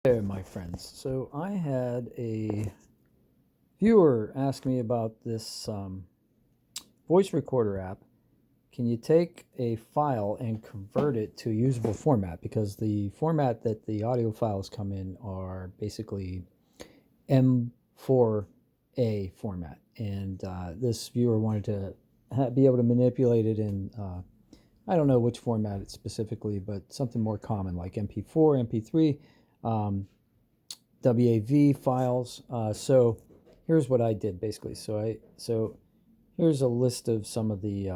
There, my friends. So I had a viewer ask me about this voice recorder app. Can you take a file and convert it to a usable format? Because the format that the audio files come in are basically m4a format. And this viewer wanted to be able to manipulate it in, I don't know which format it's specifically, but something more common like MP4, MP3, WAV files. So here's what I did basically. So here's a list of some of the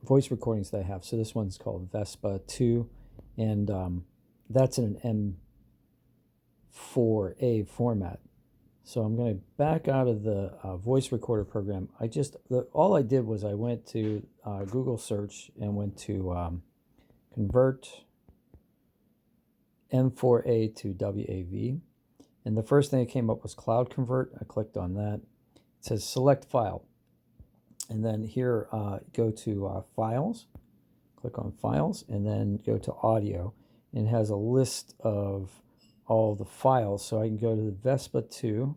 voice recordings that I have. So this one's called Vespa 2, and that's in an m4a format. So I'm going to back out of the voice recorder program. All I did was I went to Google search and went to convert m4a to WAV, and the first thing that came up was cloud convert. I clicked on that. It says select file, and then here go to files, click on files, and then go to audio, and it has a list of all the files. So I can go to the Vespa 2,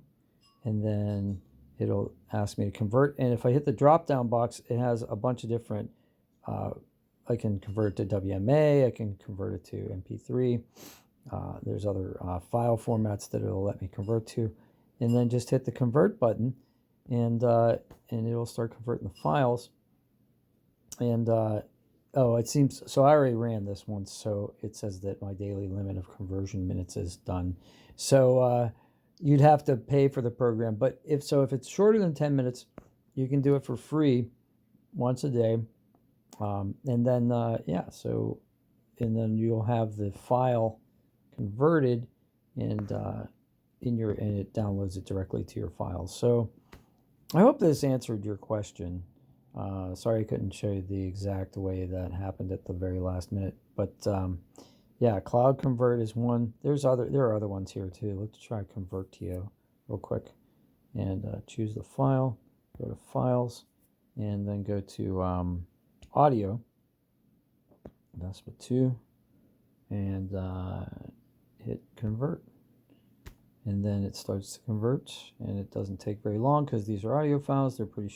and then it'll ask me to convert, and if I hit the drop down box, it has a bunch of different I can convert it to WMA, I can convert it to MP3. There's other file formats that it'll let me convert to, and then just hit the convert button, and it'll start converting the files. And oh, it seems so. I already ran this once, so it says that my daily limit of conversion minutes is done. So you'd have to pay for the program, but if it's shorter than 10 minutes, you can do it for free once a day. And then and then you'll have the file converted, and it downloads it directly to your files. So I hope this answered your question. Sorry I couldn't show you the exact way that happened at the very last minute, but yeah, cloud convert is one. There are other ones here too. Let's try convert to you real quick, and choose the file, go to files, and then go to audio, Vespa 2, and hit convert, and then it starts to convert, and it doesn't take very long because these are audio files. They're pretty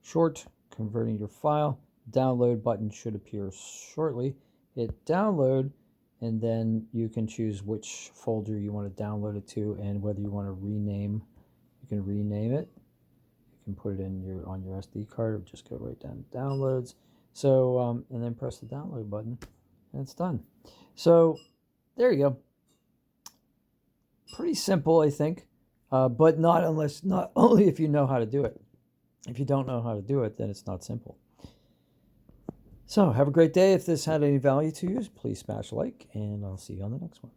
short. Converting your file. Download button should appear shortly. Hit download, and then you can choose which folder you want to download it to, and whether you want to rename. You can rename it. You can put it in on your SD card, or just go right down to downloads. So and then press the download button, and it's done. So there you go. Pretty simple, I think, but not only if you know how to do it. If you don't know how to do it, then it's not simple. So have a great day. If this had any value to you, please smash like, and I'll see you on the next one.